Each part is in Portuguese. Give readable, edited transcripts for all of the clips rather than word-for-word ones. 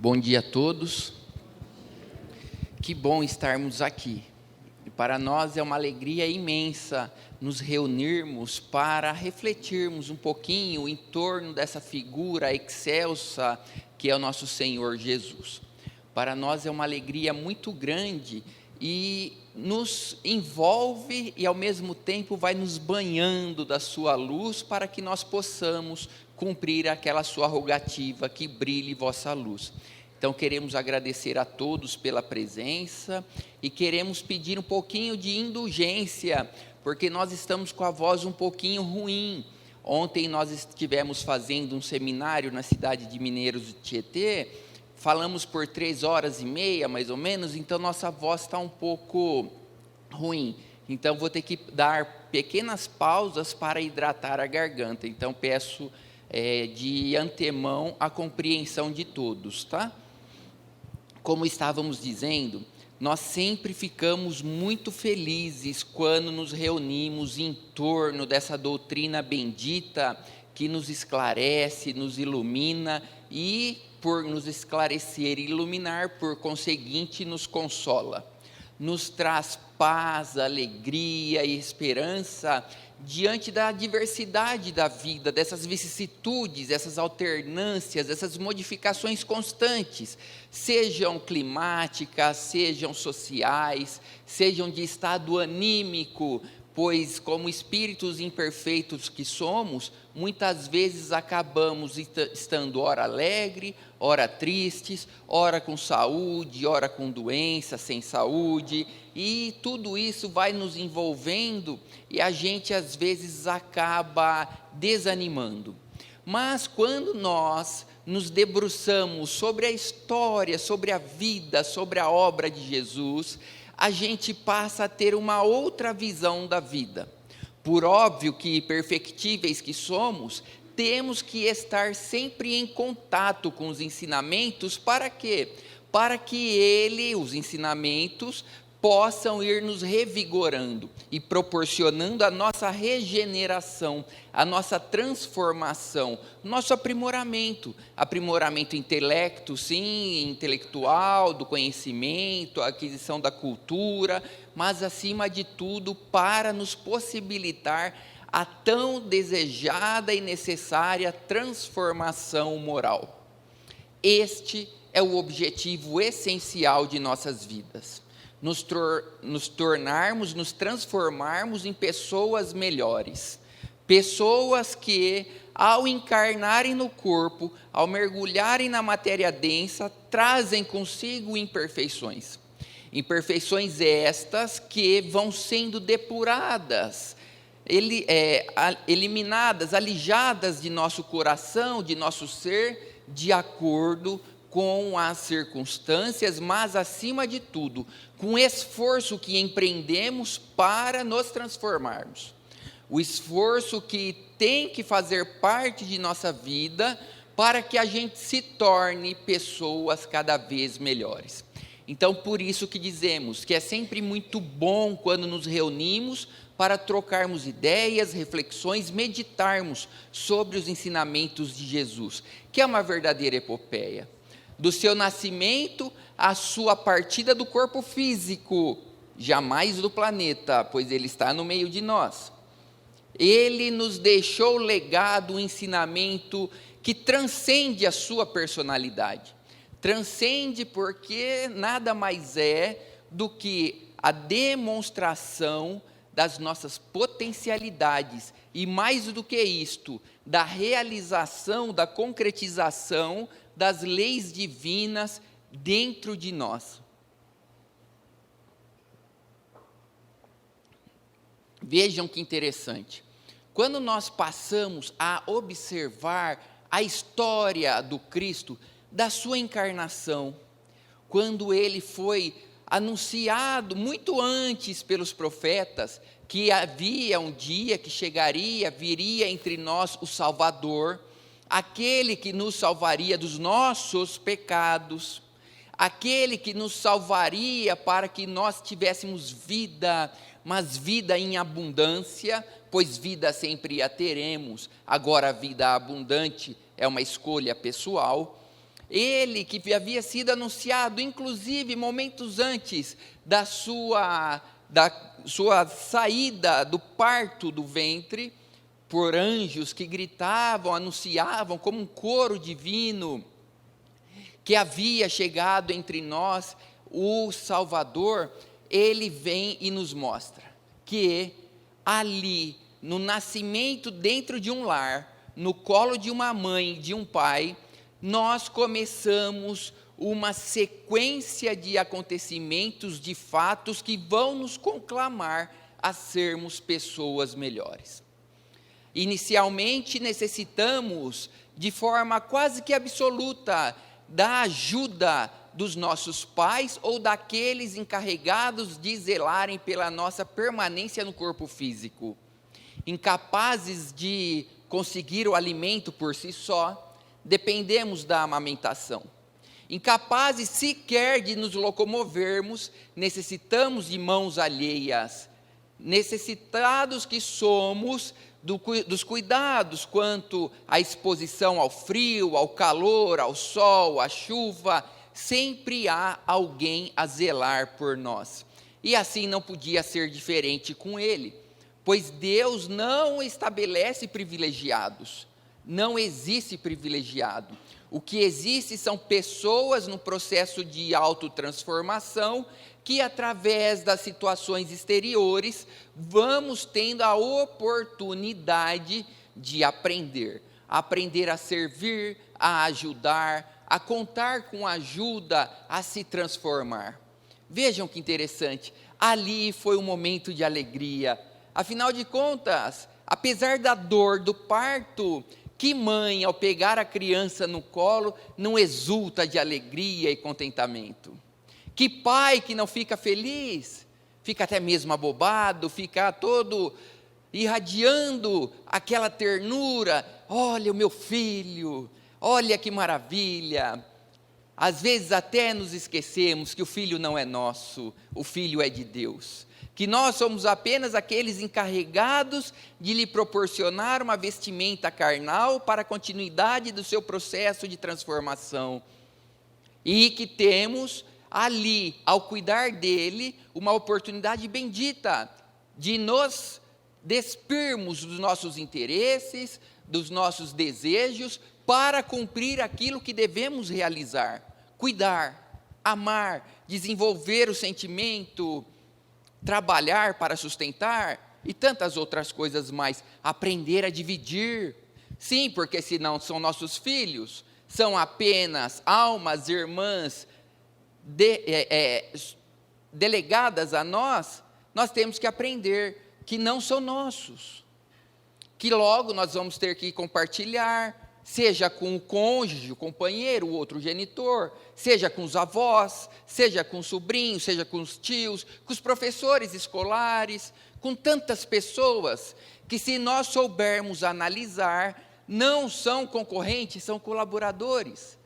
Bom dia a todos. Que bom estarmos aqui. E para nós é uma alegria imensa nos reunirmos para refletirmos um pouquinho em torno dessa figura excelsa que é o nosso Senhor Jesus. Para nós é uma alegria muito grande e nos envolve e ao mesmo tempo vai nos banhando da sua luz para que nós possamos cumprir aquela sua rogativa, que brilhe vossa luz. Então queremos agradecer a todos pela presença e queremos pedir um pouquinho de indulgência, porque nós estamos com a voz um pouquinho ruim. Ontem nós estivemos fazendo um seminário na cidade de Mineiros do Tietê, falamos por 3h30 mais ou menos, então nossa voz está um pouco ruim. Então vou ter que dar pequenas pausas para hidratar a garganta, então peço de antemão a compreensão de todos, tá? Como estávamos dizendo, nós sempre ficamos muito felizes quando nos reunimos em torno dessa doutrina bendita que nos esclarece, nos ilumina e, por nos esclarecer e iluminar, por conseguinte, nos consola. Nos traz paz, alegria e esperança diante da diversidade da vida, dessas vicissitudes, essas alternâncias, essas modificações constantes, sejam climáticas, sejam sociais, sejam de estado anímico, pois como espíritos imperfeitos que somos, muitas vezes acabamos estando ora alegre, ora tristes, ora com saúde, ora com doença, sem saúde, e tudo isso vai nos envolvendo e a gente às vezes acaba desanimando. Mas quando nós nos debruçamos sobre a história, sobre a vida, sobre a obra de Jesus, a gente passa a ter uma outra visão da vida. Por óbvio que perfectíveis que somos, temos que estar sempre em contato com os ensinamentos, para quê? Para que os ensinamentos, possam ir nos revigorando e proporcionando a nossa regeneração, a nossa transformação, nosso aprimoramento intelecto, sim, intelectual, do conhecimento, a aquisição da cultura, mas acima de tudo para nos possibilitar a tão desejada e necessária transformação moral. Este é o objetivo essencial de nossas vidas. Nos transformarmos em pessoas melhores, pessoas que, ao encarnarem no corpo, ao mergulharem na matéria densa, trazem consigo imperfeições estas que vão sendo depuradas, eliminadas, alijadas de nosso coração, de nosso ser, de acordo com as circunstâncias, mas acima de tudo, com o esforço que empreendemos para nos transformarmos. O esforço que tem que fazer parte de nossa vida para que a gente se torne pessoas cada vez melhores. Então, por isso que dizemos que é sempre muito bom quando nos reunimos para trocarmos ideias, reflexões, meditarmos sobre os ensinamentos de Jesus, que é uma verdadeira epopeia. Do seu nascimento à sua partida do corpo físico, jamais do planeta, pois ele está no meio de nós. Ele nos deixou legado, um ensinamento que transcende a sua personalidade. Transcende porque nada mais é do que a demonstração das nossas potencialidades e, mais do que isto, da realização, da concretização das leis divinas dentro de nós. Vejam que interessante. Quando nós passamos a observar a história do Cristo, da sua encarnação, quando ele foi anunciado muito antes pelos profetas, que havia um dia que viria entre nós o Salvador, aquele que nos salvaria dos nossos pecados, aquele que nos salvaria para que nós tivéssemos vida, mas vida em abundância, pois vida sempre a teremos, agora a vida abundante é uma escolha pessoal. ele que havia sido anunciado, inclusive momentos antes da sua saída do parto do ventre, por anjos que gritavam, anunciavam como um coro divino, que havia chegado entre nós o Salvador. Ele vem e nos mostra que ali, no nascimento dentro de um lar, no colo de uma mãe, de um pai, nós começamos uma sequência de acontecimentos, de fatos que vão nos conclamar a sermos pessoas melhores. Inicialmente necessitamos, de forma quase que absoluta, da ajuda dos nossos pais ou daqueles encarregados de zelarem pela nossa permanência no corpo físico. Incapazes de conseguir o alimento por si só, dependemos da amamentação. Incapazes sequer de nos locomovermos, necessitamos de mãos alheias. Necessitados que somos dos cuidados quanto à exposição ao frio, ao calor, ao sol, à chuva, sempre há alguém a zelar por nós. E assim não podia ser diferente com ele, pois Deus não estabelece privilegiados, não existe privilegiado. O que existe são pessoas no processo de autotransformação, que através das situações exteriores, vamos tendo a oportunidade de aprender a servir, a ajudar, a contar com ajuda, a se transformar. Vejam que interessante, ali foi um momento de alegria. Afinal de contas, apesar da dor do parto, que mãe, ao pegar a criança no colo, não exulta de alegria e contentamento? Que pai que não fica feliz, fica até mesmo abobado, fica todo irradiando aquela ternura. Olha o meu filho, olha que maravilha. Às vezes até nos esquecemos que o filho não é nosso, o filho é de Deus. Que nós somos apenas aqueles encarregados de lhe proporcionar uma vestimenta carnal para a continuidade do seu processo de transformação. E que temos ali, ao cuidar dele, uma oportunidade bendita de nos despirmos dos nossos interesses, dos nossos desejos, para cumprir aquilo que devemos realizar, cuidar, amar, desenvolver o sentimento, trabalhar para sustentar e tantas outras coisas mais, aprender a dividir. Sim, porque senão são nossos filhos, são apenas almas, irmãs, delegadas a nós, nós temos que aprender que não são nossos, que logo nós vamos ter que compartilhar, seja com o cônjuge, o companheiro, o outro genitor, seja com os avós, seja com os sobrinhos, seja com os tios, com os professores escolares, com tantas pessoas, que se nós soubermos analisar, não são concorrentes, são colaboradores.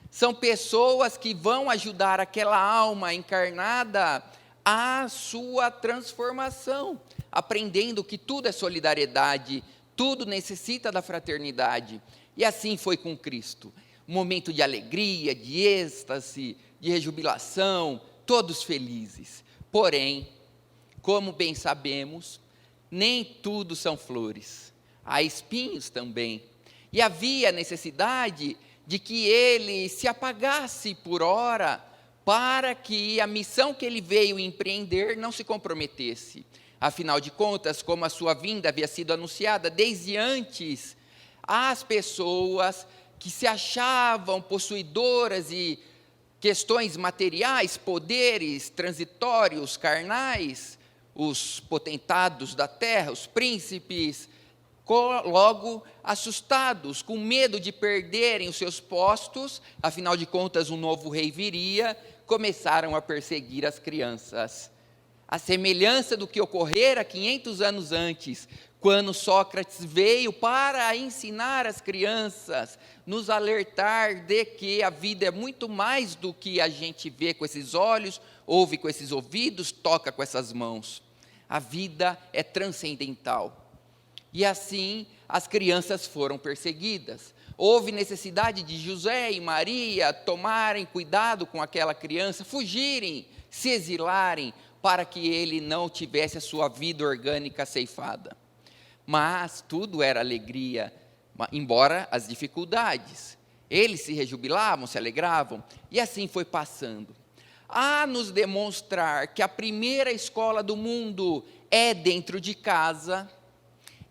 São pessoas que vão ajudar aquela alma encarnada a sua transformação, aprendendo que tudo é solidariedade, tudo necessita da fraternidade. E assim foi com Cristo. Um momento de alegria, de êxtase, de rejubilação, todos felizes. Porém, como bem sabemos, nem tudo são flores. Há espinhos também. E havia necessidade de que ele se apagasse por hora, para que a missão que ele veio empreender não se comprometesse. Afinal de contas, como a sua vinda havia sido anunciada desde antes, as pessoas que se achavam possuidoras de questões materiais, poderes transitórios, carnais, os potentados da terra, os príncipes, logo assustados, com medo de perderem os seus postos, afinal de contas um novo rei viria, começaram a perseguir as crianças. A semelhança do que ocorrera 500 anos antes, quando Sócrates veio para ensinar as crianças, nos alertar de que a vida é muito mais do que a gente vê com esses olhos, ouve com esses ouvidos, toca com essas mãos. A vida é transcendental. E assim as crianças foram perseguidas. Houve necessidade de José e Maria tomarem cuidado com aquela criança, fugirem, se exilarem, para que ele não tivesse a sua vida orgânica ceifada. Mas tudo era alegria, embora as dificuldades. Eles se rejubilavam, se alegravam, e assim foi passando. A nos demonstrar que a primeira escola do mundo é dentro de casa,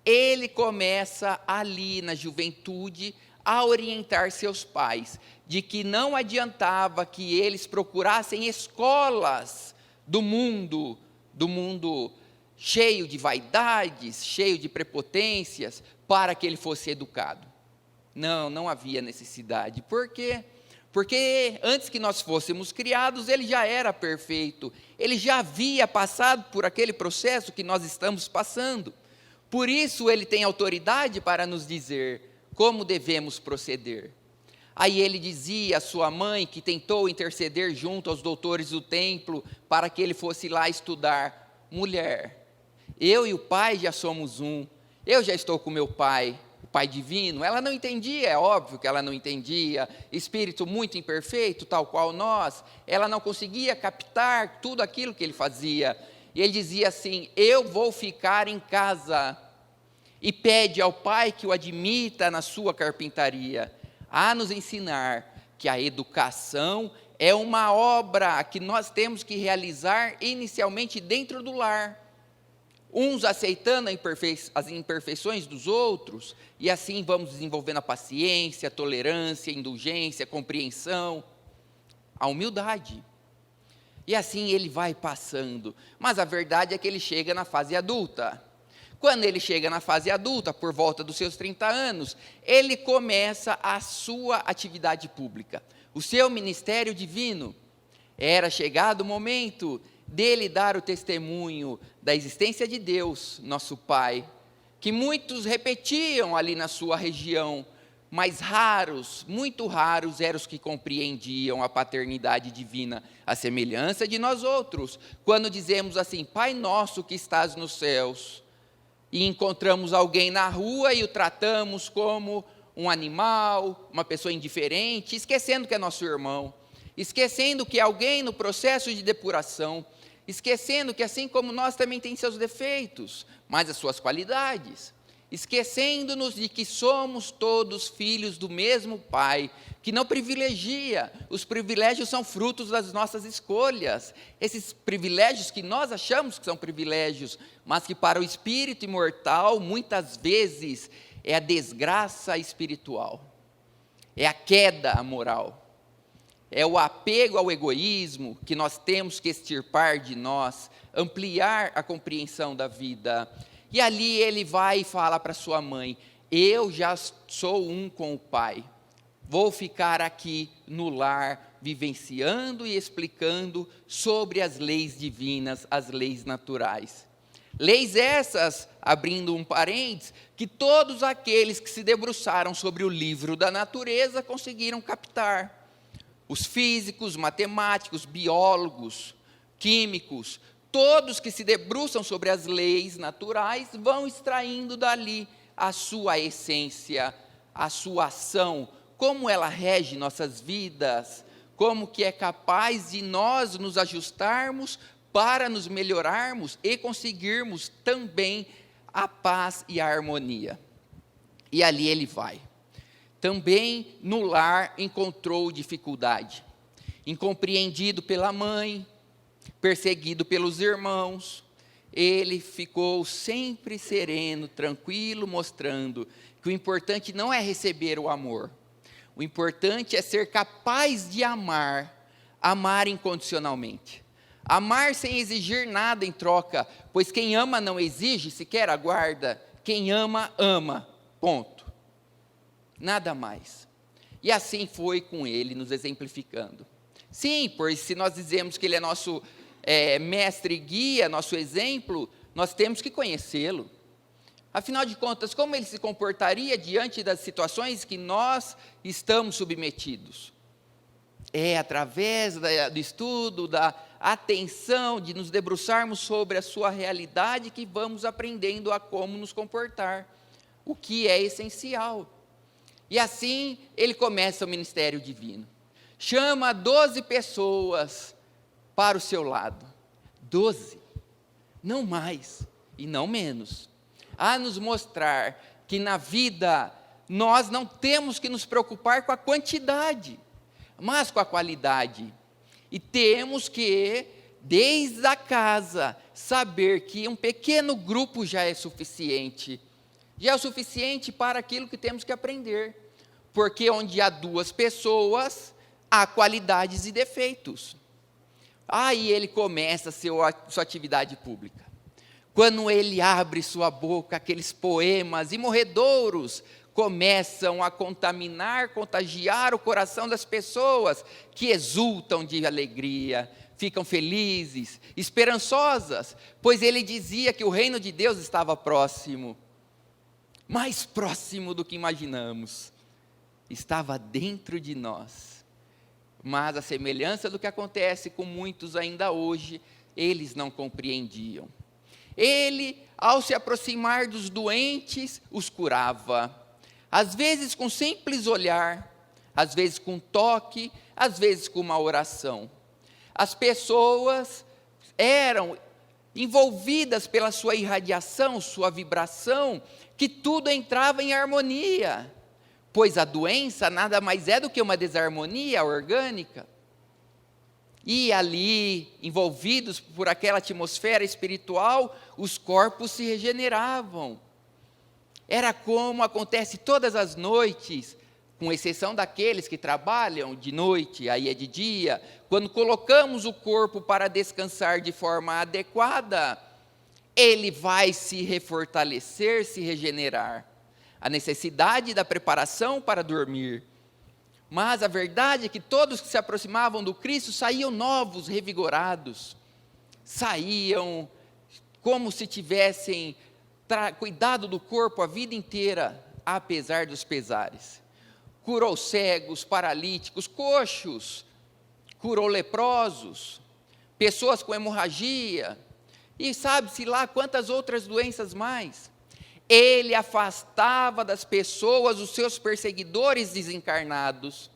ele começa ali na juventude a orientar seus pais, de que não adiantava que eles procurassem escolas do mundo cheio de vaidades, cheio de prepotências, para que ele fosse educado. Não havia necessidade. Por quê? Porque antes que nós fôssemos criados, ele já era perfeito, ele já havia passado por aquele processo que nós estamos passando. Por isso ele tem autoridade para nos dizer como devemos proceder. Aí ele dizia à sua mãe, que tentou interceder junto aos doutores do templo, para que ele fosse lá estudar: mulher, eu e o pai já somos um, eu já estou com meu pai, o pai divino. Ela não entendia, é óbvio que ela não entendia, espírito muito imperfeito, tal qual nós, ela não conseguia captar tudo aquilo que ele fazia, e ele dizia assim: eu vou ficar em casa, e pede ao pai que o admita na sua carpintaria, a nos ensinar que a educação é uma obra que nós temos que realizar inicialmente dentro do lar, uns aceitando as imperfeições dos outros, e assim vamos desenvolvendo a paciência, a tolerância, a indulgência, a compreensão, a humildade. E assim ele vai passando, mas a verdade é que ele chega na fase adulta. Quando ele chega na fase adulta, por volta dos seus 30 anos, ele começa a sua atividade pública, o seu ministério divino. Era chegado o momento dele dar o testemunho da existência de Deus, nosso Pai, que muitos repetiam ali na sua região, mas raros, muito raros eram os que compreendiam a paternidade divina, a semelhança de nós outros, quando dizemos assim: Pai nosso que estás nos céus, e encontramos alguém na rua e o tratamos como um animal, uma pessoa indiferente, esquecendo que é nosso irmão, esquecendo que é alguém no processo de depuração, esquecendo que assim como nós também tem seus defeitos, mas as suas qualidades, esquecendo-nos de que somos todos filhos do mesmo Pai, que não privilegia. Os privilégios são frutos das nossas escolhas, esses privilégios que nós achamos que são privilégios, mas que para o espírito imortal, muitas vezes, é a desgraça espiritual, é a queda moral, é o apego ao egoísmo que nós temos que extirpar de nós, ampliar a compreensão da vida. E ali ele vai e fala para sua mãe: eu já sou um com o Pai, vou ficar aqui no lar, vivenciando e explicando sobre as leis divinas, as leis naturais. Leis essas, abrindo um parênteses, que todos aqueles que se debruçaram sobre o livro da natureza conseguiram captar. Os físicos, matemáticos, biólogos, químicos, todos que se debruçam sobre as leis naturais vão extraindo dali a sua essência, a sua ação, como ela rege nossas vidas, como que é capaz de nós nos ajustarmos para nos melhorarmos e conseguirmos também a paz e a harmonia. E ali ele vai. Também no lar encontrou dificuldade, incompreendido pela mãe, perseguido pelos irmãos. Ele ficou sempre sereno, tranquilo, mostrando que o importante não é receber o amor, o importante é ser capaz de amar incondicionalmente, amar sem exigir nada em troca, pois quem ama não exige, sequer aguarda, quem ama, ama, ponto, nada mais. E assim foi com ele, nos exemplificando. Sim, pois se nós dizemos que ele é nosso mestre e guia, nosso exemplo, nós temos que conhecê-lo. Afinal de contas, como ele se comportaria diante das situações que nós estamos submetidos? É através do estudo, da atenção, de nos debruçarmos sobre a sua realidade, que vamos aprendendo a como nos comportar, o que é essencial. E assim ele começa o ministério divino. Chama 12 pessoas para o seu lado. 12, não mais e não menos. A nos mostrar que na vida nós não temos que nos preocupar com a quantidade, mas com a qualidade. E temos que, desde a casa, saber que um pequeno grupo já é suficiente. Já é o suficiente para aquilo que temos que aprender. Porque onde há 2 pessoas, há qualidades e defeitos. Aí ele começa sua atividade pública. Quando ele abre sua boca, aqueles poemas imorredouros começam a contagiar o coração das pessoas que exultam de alegria, ficam felizes, esperançosas, pois ele dizia que o reino de Deus estava próximo, mais próximo do que imaginamos, estava dentro de nós. Mas a semelhança do que acontece com muitos ainda hoje, eles não compreendiam. Ele, ao se aproximar dos doentes, os curava. Às vezes com simples olhar, às vezes com toque, às vezes com uma oração. As pessoas eram envolvidas pela sua irradiação, sua vibração, que tudo entrava em harmonia. Pois a doença nada mais é do que uma desarmonia orgânica. E ali, envolvidos por aquela atmosfera espiritual, os corpos se regeneravam. Era como acontece todas as noites, com exceção daqueles que trabalham de noite, aí é de dia. Quando colocamos o corpo para descansar de forma adequada, ele vai se refortalecer, se regenerar. A necessidade da preparação para dormir. Mas a verdade é que todos que se aproximavam do Cristo saíam novos, revigorados. Saíam como se tivessem cuidado do corpo a vida inteira, apesar dos pesares. Curou cegos, paralíticos, coxos, curou leprosos, pessoas com hemorragia, e sabe-se lá quantas outras doenças mais. Ele afastava das pessoas os seus perseguidores desencarnados,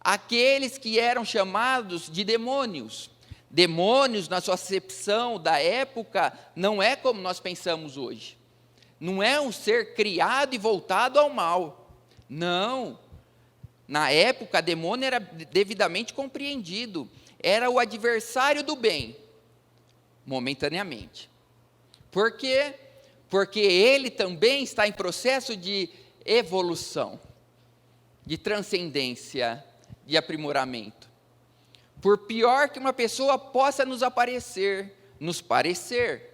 aqueles que eram chamados de demônios. Demônios, na sua acepção da época, não é como nós pensamos hoje. Não é um ser criado e voltado ao mal. Não. Na época, demônio era devidamente compreendido. Era o adversário do bem, momentaneamente. Por quê? Porque ele também está em processo de evolução, de transcendência, de aprimoramento. Por pior que uma pessoa possa nos parecer,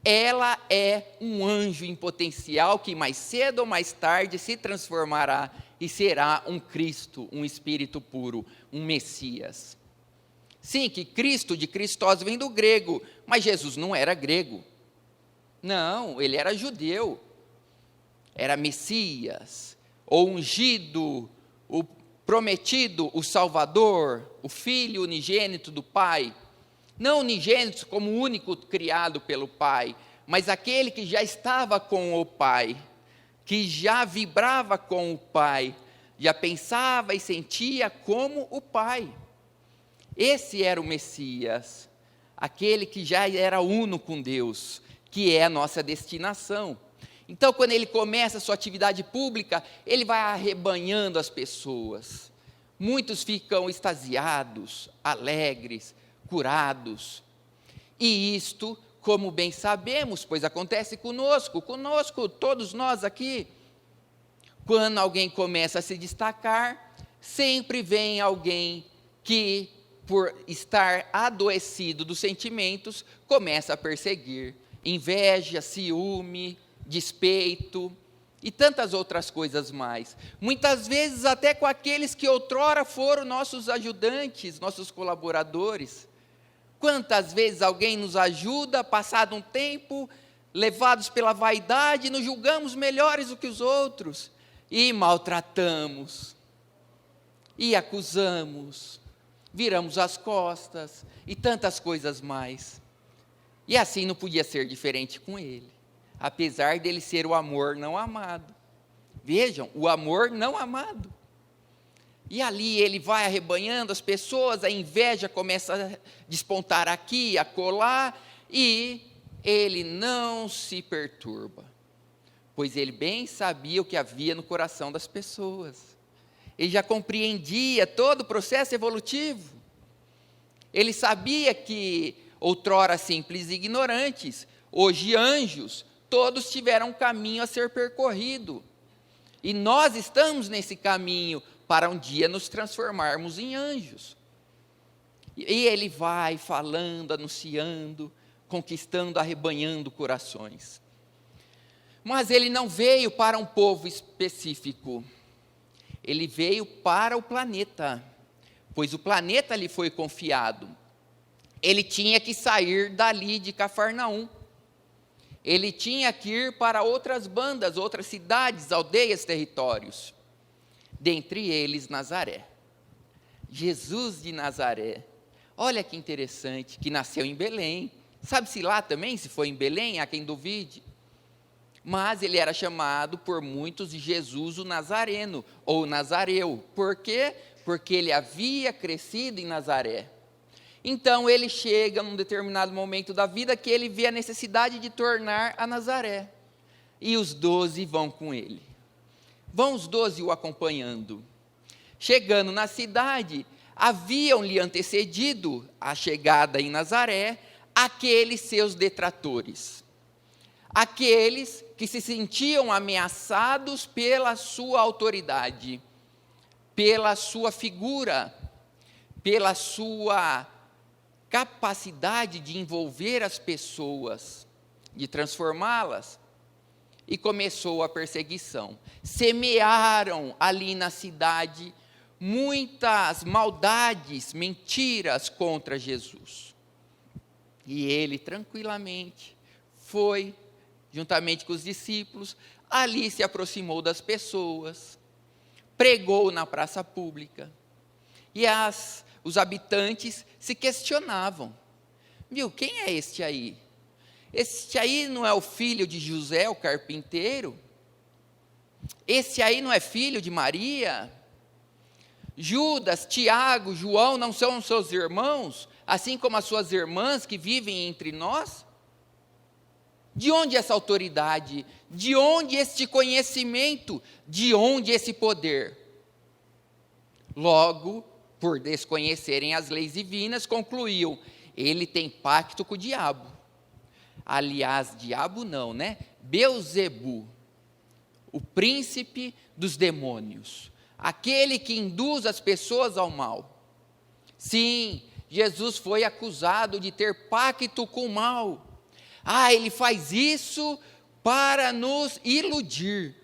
ela é um anjo em potencial que mais cedo ou mais tarde se transformará e será um Cristo, um Espírito puro, um Messias. Sim, que Cristo, de Christos, vem do grego, mas Jesus não era grego. Não, ele era judeu, era Messias, o ungido, o prometido, o Salvador, o Filho unigênito do Pai. Não unigênito como o único criado pelo Pai, mas aquele que já estava com o Pai, que já vibrava com o Pai, já pensava e sentia como o Pai. Esse era o Messias, aquele que já era uno com Deus, que é a nossa destinação. Então, quando ele começa a sua atividade pública, ele vai arrebanhando as pessoas. Muitos ficam extasiados, alegres, curados. E isto, como bem sabemos, pois acontece conosco, todos nós aqui. Quando alguém começa a se destacar, sempre vem alguém que, por estar adoecido dos sentimentos, começa a perseguir. Inveja, ciúme, despeito e tantas outras coisas mais. Muitas vezes até com aqueles que outrora foram nossos ajudantes, nossos colaboradores. Quantas vezes alguém nos ajuda, passado um tempo, levados pela vaidade, nos julgamos melhores do que os outros e maltratamos, e acusamos, viramos as costas e tantas coisas mais. E assim não podia ser diferente com ele, apesar dele ser o amor não amado. Vejam, o amor não amado. E ali ele vai arrebanhando as pessoas, a inveja começa a despontar aqui, acolá, e ele não se perturba, pois ele bem sabia o que havia no coração das pessoas. Ele já compreendia todo o processo evolutivo. Ele sabia que outrora simples e ignorantes, hoje anjos, todos tiveram um caminho a ser percorrido. E nós estamos nesse caminho para um dia nos transformarmos em anjos. E ele vai falando, anunciando, conquistando, arrebanhando corações. Mas ele não veio para um povo específico. Ele veio para o planeta, pois o planeta lhe foi confiado. Ele tinha que sair dali de Cafarnaum. Ele tinha que ir para outras bandas, outras cidades, aldeias, territórios. Dentre eles, Nazaré. Jesus de Nazaré. Olha que interessante, que nasceu em Belém. Sabe-se lá também, se foi em Belém, há quem duvide. Mas ele era chamado por muitos de Jesus o Nazareno, ou Nazareu. Por quê? Porque ele havia crescido em Nazaré. Então ele chega num determinado momento da vida que ele vê a necessidade de tornar a Nazaré. E os 12 vão com ele. Vão os 12 o acompanhando. Chegando na cidade, haviam-lhe antecedido a chegada em Nazaré aqueles seus detratores. Aqueles que se sentiam ameaçados pela sua autoridade, pela sua figura, pela sua capacidade de envolver as pessoas, de transformá-las. E começou a perseguição. Semearam ali na cidade muitas maldades, mentiras contra Jesus. E ele tranquilamente foi, juntamente com os discípulos, ali se aproximou das pessoas, pregou na praça pública. E os habitantes se questionavam: viu, quem é este aí? Este aí não é o filho de José, o carpinteiro? Esse aí não é filho de Maria? Judas, Tiago, João não são seus irmãos, assim como as suas irmãs que vivem entre nós? De onde essa autoridade? De onde este conhecimento? De onde esse poder? Logo, por desconhecerem as leis divinas, concluiu: ele tem pacto com o diabo. Aliás, diabo não, né? Beelzebu, o príncipe dos demônios, aquele que induz as pessoas ao mal. Sim, Jesus foi acusado de ter pacto com o mal. Ele faz isso para nos iludir.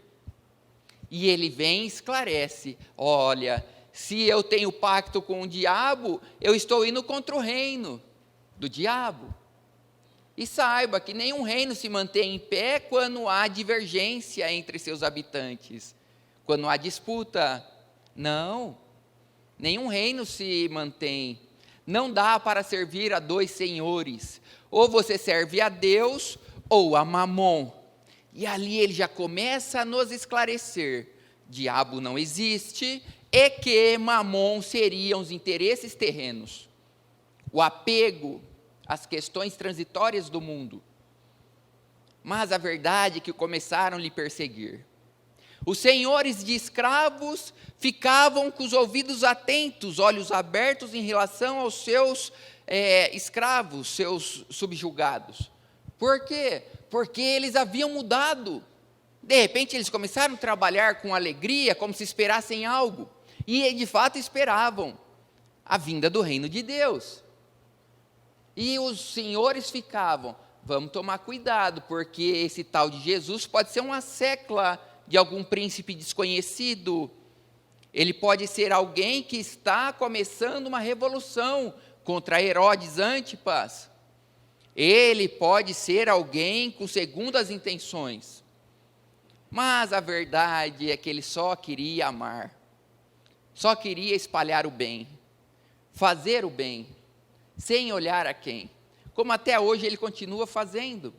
E ele vem e esclarece: olha, se eu tenho pacto com o diabo, eu estou indo contra o reino do diabo. E saiba que nenhum reino se mantém em pé quando há divergência entre seus habitantes, quando há disputa. Não, nenhum reino se mantém. Não dá para servir a dois senhores. Ou você serve a Deus ou a Mamon. E ali ele já começa a nos esclarecer: diabo não existe, e que Mamon seriam os interesses terrenos, o apego às questões transitórias do mundo. Mas a verdade é que começaram a lhe perseguir. Os senhores de escravos ficavam com os ouvidos atentos, olhos abertos em relação aos seus escravos, seus subjugados. Por quê? Porque eles haviam mudado. De repente eles começaram a trabalhar com alegria, como se esperassem algo. E de fato esperavam a vinda do reino de Deus. E os senhores ficavam: vamos tomar cuidado, porque esse tal de Jesus pode ser uma secla de algum príncipe desconhecido. Ele pode ser alguém que está começando uma revolução contra Herodes Antipas. Ele pode ser alguém com segundas intenções. Mas a verdade é que ele só queria amar, só queria espalhar o bem, fazer o bem, sem olhar a quem, como até hoje ele continua fazendo,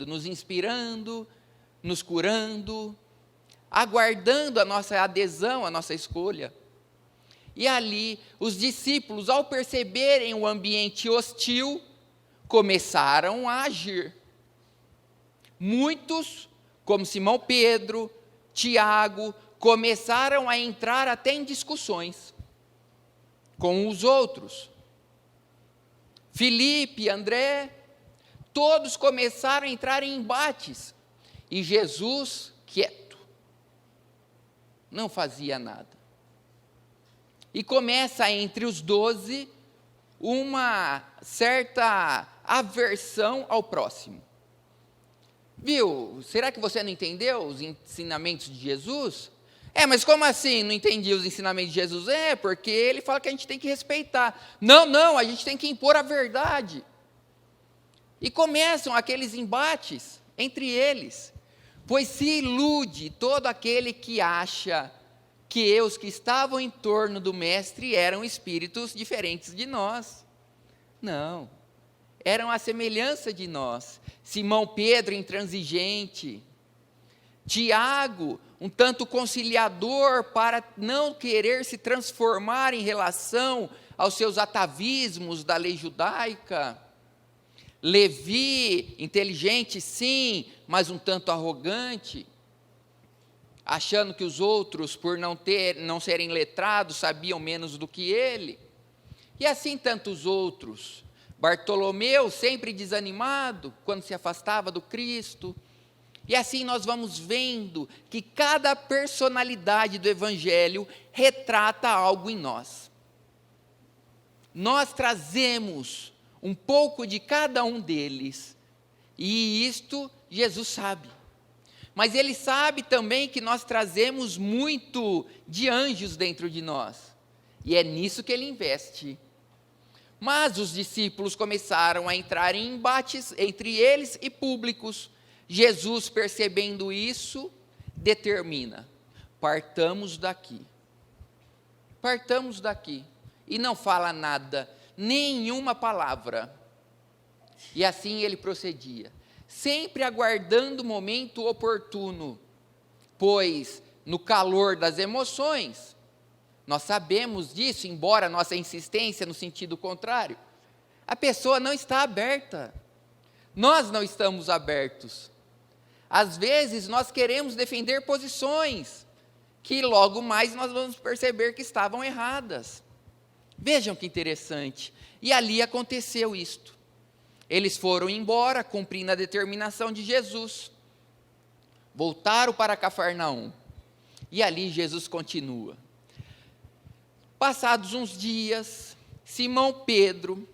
nos inspirando, nos curando, aguardando a nossa adesão, a nossa escolha. E ali, os discípulos, ao perceberem o ambiente hostil, começaram a agir. Muitos, como Simão Pedro, Tiago, começaram a entrar até em discussões com os outros. Filipe, André, todos começaram a entrar em embates. E Jesus, quieto, não fazia nada. E começa entre os 12 uma certa aversão ao próximo. Viu? Será que você não entendeu os ensinamentos de Jesus? Mas como assim não entendi os ensinamentos de Jesus? Porque ele fala que a gente tem que respeitar. Não, a gente tem que impor a verdade. E começam aqueles embates entre eles. Pois se ilude todo aquele que acha que os que estavam em torno do mestre eram espíritos diferentes de nós. Não, eram a semelhança de nós. Simão Pedro, intransigente. Tiago, um tanto conciliador para não querer se transformar em relação aos seus atavismos da lei judaica. Levi, inteligente sim, mas um tanto arrogante, achando que os outros, por não serem letrados, sabiam menos do que ele. E assim tantos outros. Bartolomeu, sempre desanimado, quando se afastava do Cristo. E assim nós vamos vendo que cada personalidade do Evangelho retrata algo em nós. Nós trazemos um pouco de cada um deles, e isto Jesus sabe. Mas Ele sabe também que nós trazemos muito de anjos dentro de nós, e é nisso que Ele investe. Mas os discípulos começaram a entrar em embates entre eles e públicos. Jesus, percebendo isso, determina: partamos daqui. Partamos daqui. E não fala nada, nenhuma palavra. E assim ele procedia, sempre aguardando o momento oportuno, pois no calor das emoções, nós sabemos disso, embora a nossa insistência no sentido contrário, a pessoa não está aberta, nós não estamos abertos. Às vezes nós queremos defender posições, que logo mais nós vamos perceber que estavam erradas. Vejam que interessante, e ali aconteceu isto. Eles foram embora, cumprindo a determinação de Jesus, voltaram para Cafarnaum, e ali Jesus continua. Passados uns dias, Simão Pedro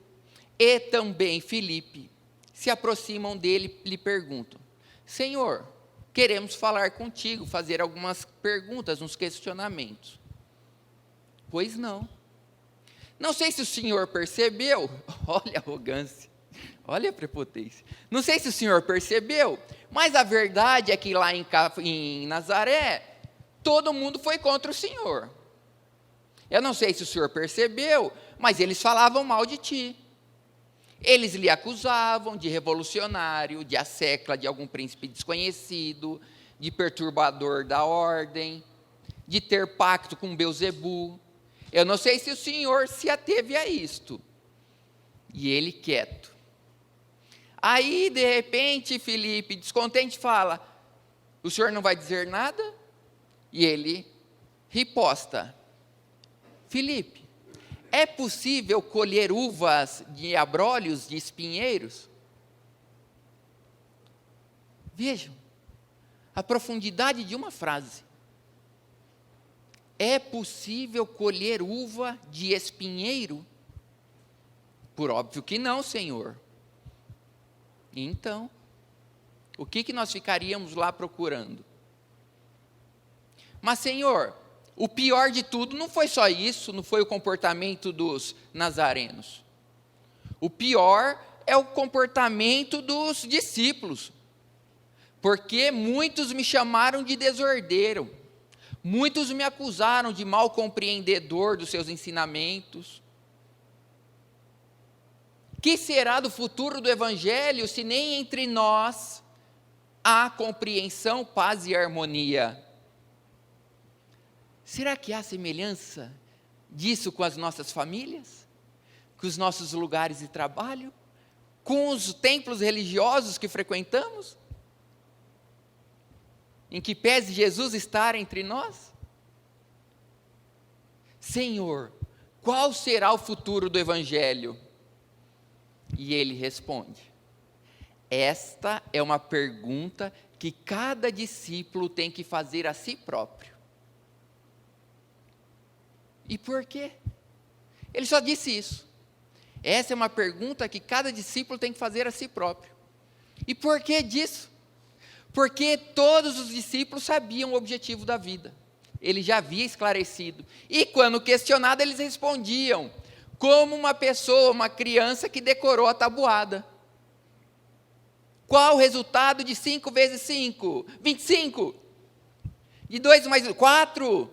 e também Filipe se aproximam dele e lhe perguntam: Senhor, queremos falar contigo, fazer algumas perguntas, uns questionamentos. Pois não. Não sei se o senhor percebeu, olha a arrogância, olha a prepotência. Não sei se o senhor percebeu, mas a verdade é que lá em Nazaré, todo mundo foi contra o senhor. Eu não sei se o senhor percebeu, mas eles falavam mal de ti. Eles lhe acusavam de revolucionário, de assecla de algum príncipe desconhecido, de perturbador da ordem, de ter pacto com Belzebu. Eu não sei se o senhor se ateve a isto. E ele quieto. Aí, de repente, Filipe, descontente, fala: o senhor não vai dizer nada? E ele riposta: Filipe, é possível colher uvas de abrolhos de espinheiros? Vejam a profundidade de uma frase. É possível colher uva de espinheiro? Por óbvio que não, Senhor. Então, o que nós ficaríamos lá procurando? Mas, Senhor, o pior de tudo não foi só isso, não foi o comportamento dos nazarenos. O pior é o comportamento dos discípulos, porque muitos me chamaram de desordeiro, muitos me acusaram de mal compreendedor dos seus ensinamentos. Que será do futuro do Evangelho se nem entre nós há compreensão, paz e harmonia. Será que há semelhança disso com as nossas famílias? Com os nossos lugares de trabalho? Com os templos religiosos que frequentamos? Em que pese Jesus estar entre nós? Senhor, qual será o futuro do Evangelho? E ele responde: esta é uma pergunta que cada discípulo tem que fazer a si próprio. E por quê? Ele só disse isso. Essa é uma pergunta que cada discípulo tem que fazer a si próprio. E por que disso? Porque todos os discípulos sabiam o objetivo da vida. Ele já havia esclarecido. E quando questionado, eles respondiam, como uma pessoa, uma criança que decorou a tabuada. Qual o resultado de 5 vezes 5? 25. De 2 mais 4.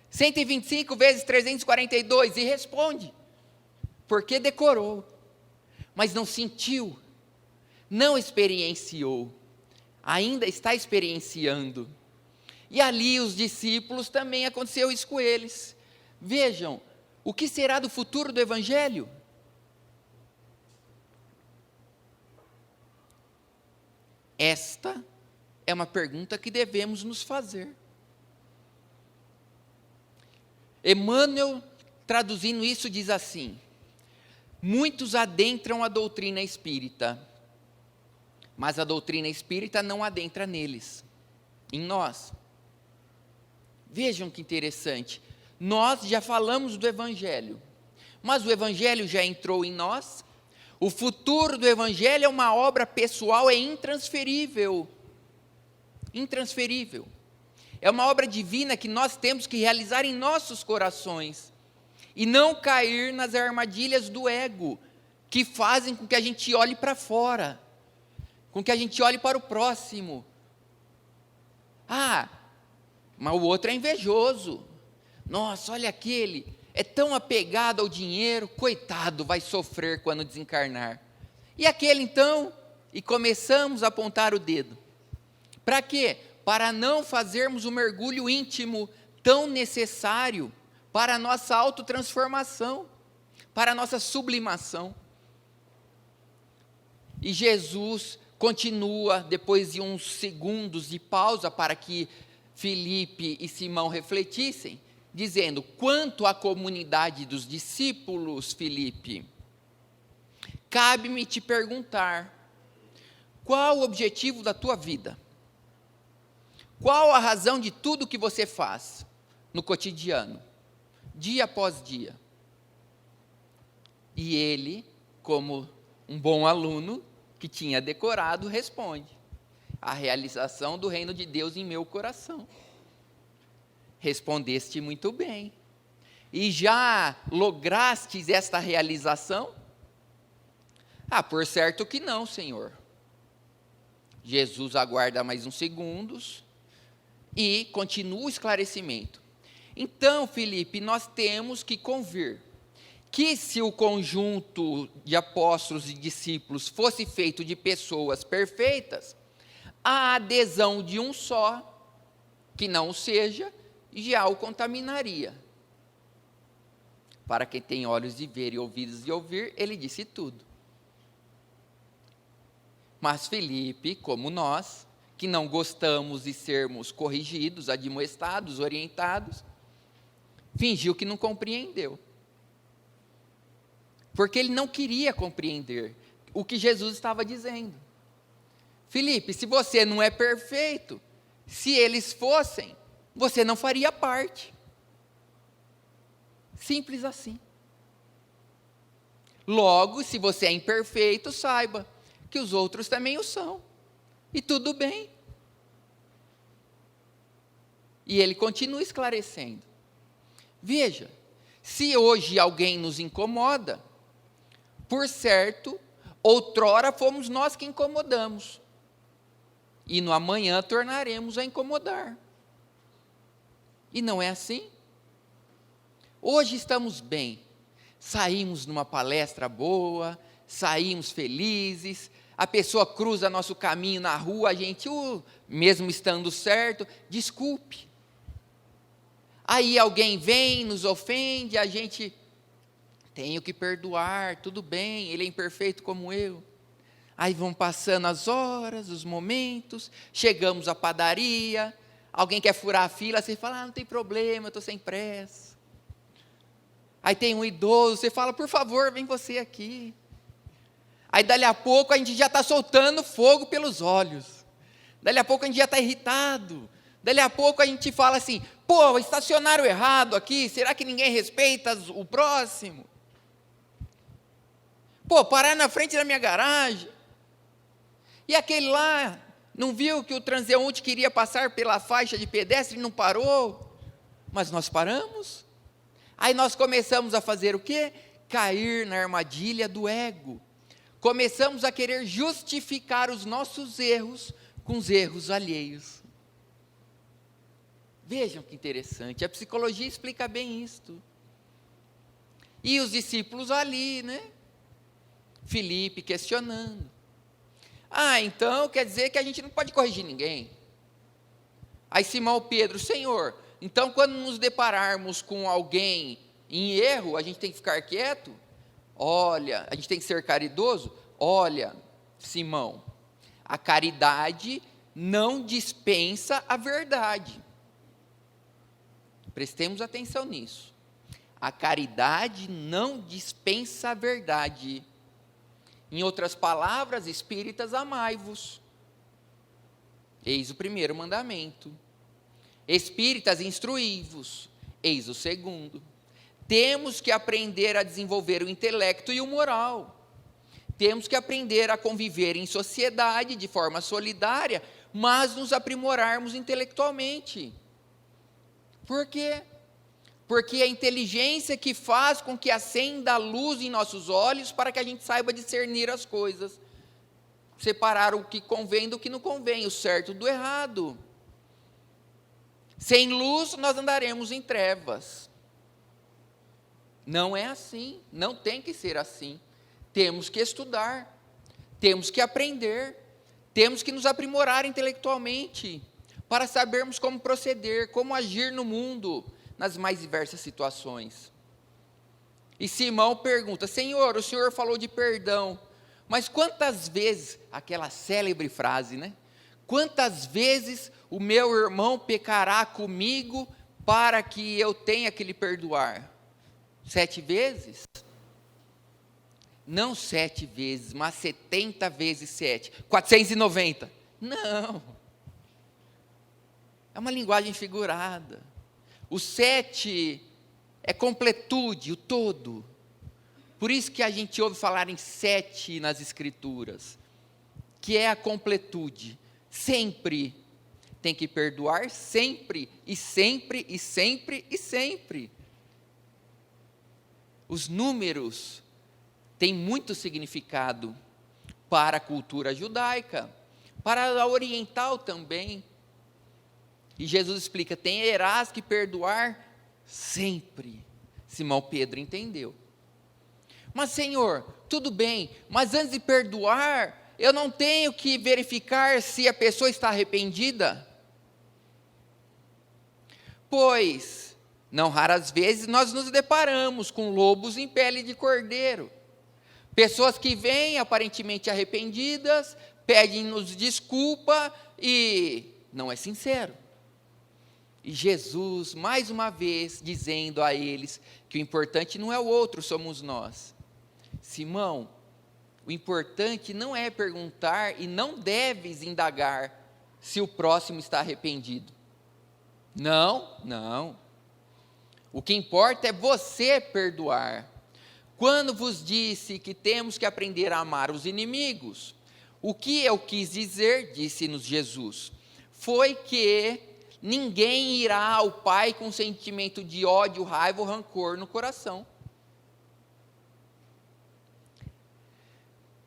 125 vezes 342. E responde. Porque decorou. Mas não sentiu. Não experienciou. Ainda está experienciando. E ali os discípulos também aconteceu isso com eles. Vejam, o que será do futuro do Evangelho? Esta é uma pergunta que devemos nos fazer. Emmanuel, traduzindo isso, diz assim: muitos adentram a doutrina espírita, mas a doutrina espírita não adentra neles, em nós. Vejam que interessante, nós já falamos do Evangelho, mas o Evangelho já entrou em nós. O futuro do Evangelho é uma obra pessoal, é intransferível. Intransferível. É uma obra divina que nós temos que realizar em nossos corações. E não cair nas armadilhas do ego, que fazem com que a gente olhe para fora, com que a gente olhe para o próximo. Ah, mas o outro é invejoso. Nossa, olha aquele, é tão apegado ao dinheiro, coitado, vai sofrer quando desencarnar. E aquele então, e começamos a apontar o dedo. Para quê? Para não fazermos o mergulho íntimo tão necessário para a nossa autotransformação, para a nossa sublimação. E Jesus continua, depois de uns segundos de pausa para que Filipe e Simão refletissem, dizendo: quanto à comunidade dos discípulos, Filipe, cabe-me te perguntar, qual o objetivo da tua vida? Qual a razão de tudo que você faz no cotidiano, dia após dia? E ele, como um bom aluno que tinha decorado, responde: a realização do reino de Deus em meu coração. Respondeste muito bem. E já lograstes esta realização? Ah, por certo que não, Senhor. Jesus aguarda mais uns segundos e continua o esclarecimento. Então, Filipe, nós temos que convir que se o conjunto de apóstolos e discípulos fosse feito de pessoas perfeitas, a adesão de um só, que não o seja, já o contaminaria. Para quem tem olhos de ver e ouvidos de ouvir, ele disse tudo. Mas Filipe, como nós, que não gostamos de sermos corrigidos, admoestados, orientados, fingiu que não compreendeu. Porque ele não queria compreender o que Jesus estava dizendo. Filipe, se você não é perfeito, se eles fossem, você não faria parte. Simples assim. Logo, se você é imperfeito, saiba que os outros também o são. E tudo bem. E ele continua esclarecendo. Veja, se hoje alguém nos incomoda, por certo, outrora fomos nós que incomodamos. E no amanhã tornaremos a incomodar. E não é assim? Hoje estamos bem, saímos numa palestra boa, saímos felizes, A pessoa cruza nosso caminho na rua, a gente, mesmo estando certo, desculpe. Aí alguém vem, nos ofende, a gente, tenho que perdoar, tudo bem, ele é imperfeito como eu. Aí vão passando as horas, os momentos, chegamos à padaria, alguém quer furar a fila, você fala, não tem problema, eu estou sem pressa. Aí tem um idoso, você fala, por favor, vem você aqui. Aí dali a pouco a gente já está soltando fogo pelos olhos. Dali a pouco a gente já está irritado. Dali a pouco a gente fala assim, pô, estacionaram errado aqui, será que ninguém respeita o próximo? Pô, parar na frente da minha garagem. E aquele lá, não viu que o transeunte queria passar pela faixa de pedestre e não parou? Mas nós paramos. Aí nós começamos a fazer o quê? Cair na armadilha do ego. Começamos a querer justificar os nossos erros com os erros alheios. Vejam que interessante, a psicologia explica bem isto. E os discípulos ali, né? Filipe questionando. Então quer dizer que a gente não pode corrigir ninguém. Aí Simão Pedro, Senhor, então quando nos depararmos com alguém em erro, a gente tem que ficar quieto? Olha, a gente tem que ser caridoso? Olha, Simão, a caridade não dispensa a verdade. Prestemos atenção nisso. A caridade não dispensa a verdade. Em outras palavras, espíritas, amai-vos. Eis o primeiro mandamento. Espíritas, instruí-vos. Eis o segundo. Temos que aprender a desenvolver o intelecto e o moral. Temos que aprender a conviver em sociedade de forma solidária, mas nos aprimorarmos intelectualmente. Por quê? Porque a inteligência que faz com que acenda a luz em nossos olhos para que a gente saiba discernir as coisas. Separar o que convém do que não convém, o certo do errado. Sem luz, nós andaremos em trevas. Não é assim, não tem que ser assim. Temos que estudar, temos que aprender, temos que nos aprimorar intelectualmente, para sabermos como proceder, como agir no mundo, nas mais diversas situações. E Simão pergunta, Senhor, o Senhor falou de perdão, mas quantas vezes, aquela célebre frase, né? Quantas vezes o meu irmão pecará comigo para que eu tenha que lhe perdoar? 7 vezes? Não 7 vezes, mas 70 vezes 7. 490. Não. É uma linguagem figurada. O 7 é completude, o todo. Por isso que a gente ouve falar em 7 nas Escrituras, que é a completude. Sempre tem que perdoar, sempre, e sempre, e sempre, e sempre. Os números têm muito significado para a cultura judaica, para a oriental também. E Jesus explica, terás que perdoar sempre. Simão Pedro entendeu. Mas Senhor, tudo bem, mas antes de perdoar, eu não tenho que verificar se a pessoa está arrependida? Pois, não raras vezes, nós nos deparamos com lobos em pele de cordeiro. Pessoas que vêm aparentemente arrependidas, pedem-nos desculpa e não é sincero. E Jesus, mais uma vez, dizendo a eles que o importante não é o outro, somos nós. Simão, o importante não é perguntar e não deves indagar se o próximo está arrependido. Não, não. O que importa é você perdoar. Quando vos disse que temos que aprender a amar os inimigos, o que eu quis dizer, disse-nos Jesus, foi que ninguém irá ao Pai com sentimento de ódio, raiva ou rancor no coração.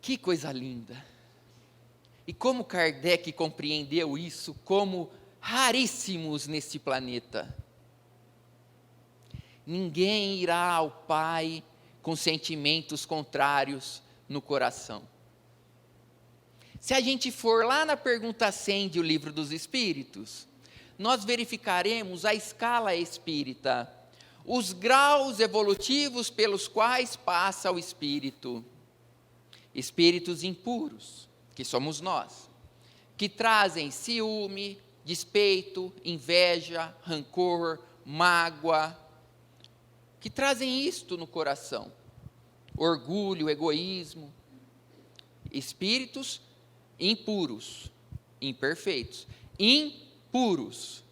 Que coisa linda! E como Kardec compreendeu isso como raríssimos neste planeta. Ninguém irá ao Pai com sentimentos contrários no coração. Se a gente for lá na pergunta 100 do Livro dos Espíritos, nós verificaremos a escala espírita, os graus evolutivos pelos quais passa o espírito. Espíritos impuros, que somos nós, que trazem ciúme, despeito, inveja, rancor, mágoa, que trazem isto no coração, orgulho, egoísmo. Espíritos impuros, imperfeitos, impuros.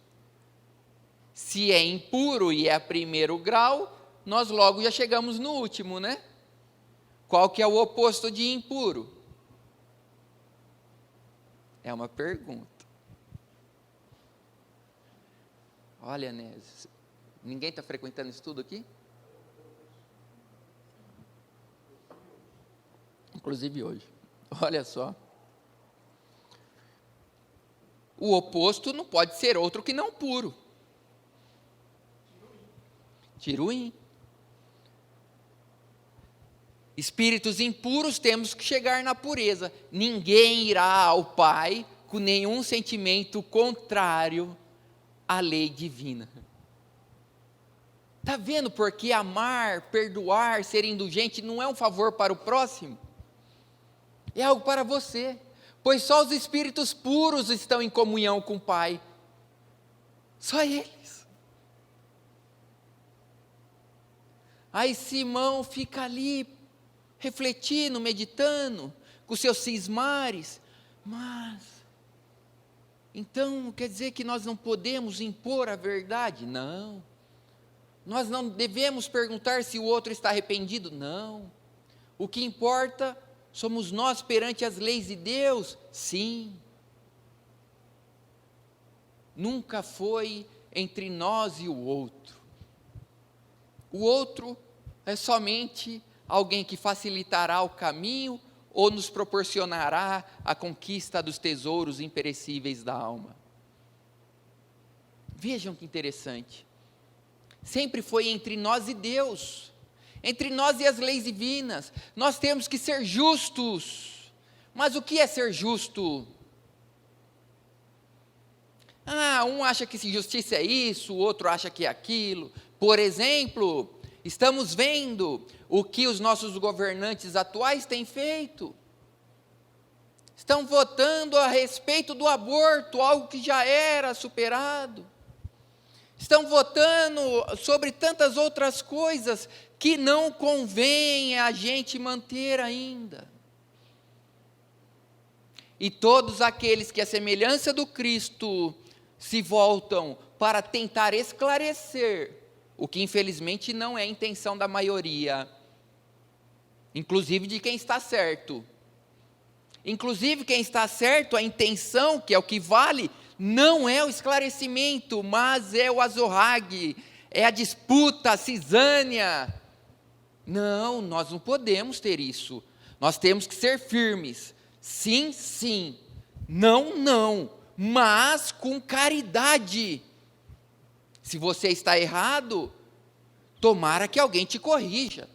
Se é impuro e é primeiro grau, nós logo já chegamos no último, né? Qual que é o oposto de impuro? É uma pergunta. Olha, né? Ninguém está frequentando estudo aqui? Inclusive hoje. Olha só. O oposto não pode ser outro que não puro. Tiruim. Espíritos impuros, temos que chegar na pureza. Ninguém irá ao Pai com nenhum sentimento contrário à lei divina. Está vendo porque amar, perdoar, ser indulgente não é um favor para o próximo? É algo para você. Pois só os espíritos puros estão em comunhão com o Pai. Só eles. Aí Simão fica ali, refletindo, meditando, com seus cismares. Mas, então quer dizer que nós não podemos impor a verdade? Não. Nós não devemos perguntar se o outro está arrependido? Não. O que importa somos nós perante as leis de Deus? Sim. Nunca foi entre nós e o outro. O outro é somente alguém que facilitará o caminho ou nos proporcionará a conquista dos tesouros imperecíveis da alma. Vejam que interessante. Sempre foi entre nós e Deus, entre nós e as leis divinas. Nós temos que ser justos. Mas o que é ser justo? Um acha que justiça é isso, o outro acha que é aquilo. Por exemplo, estamos vendo o que os nossos governantes atuais têm feito. Estão votando a respeito do aborto, algo que já era superado. Estão votando sobre tantas outras coisas que não convém a gente manter ainda. E todos aqueles que, à semelhança do Cristo, se voltam para tentar esclarecer o que infelizmente não é a intenção da maioria, inclusive de quem está certo. Inclusive quem está certo, a intenção, que é o que vale, não é o esclarecimento, mas é o azorrague, é a disputa, a cisânia. Não, nós não podemos ter isso. Nós temos que ser firmes. Sim, sim. Não, não. Mas com caridade. Se você está errado, tomara que alguém te corrija.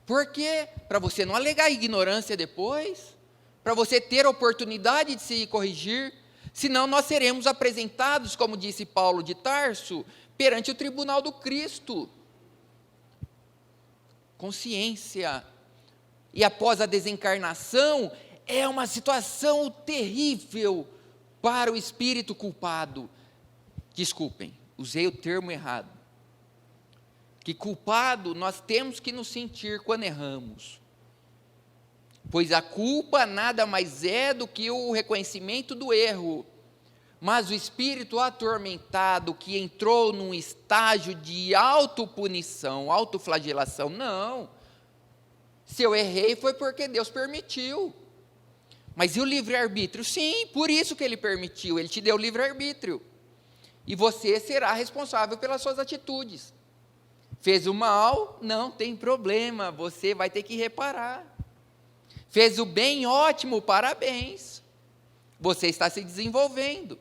Por quê? Para você não alegar ignorância depois, para você ter a oportunidade de se corrigir, senão nós seremos apresentados, como disse Paulo de Tarso, perante o tribunal do Cristo. Consciência. E após a desencarnação, é uma situação terrível para o espírito culpado. Desculpem, usei o termo errado. Que culpado nós temos que nos sentir quando erramos. Pois a culpa nada mais é do que o reconhecimento do erro. Mas o espírito atormentado que entrou num estágio de autopunição, autoflagelação, não. Se eu errei foi porque Deus permitiu. Mas e o livre-arbítrio? Sim, por isso que Ele permitiu, Ele te deu o livre-arbítrio. E você será responsável pelas suas atitudes. Fez o mal? Não tem problema, você vai ter que reparar. Fez o bem? Ótimo, parabéns. Você está se desenvolvendo.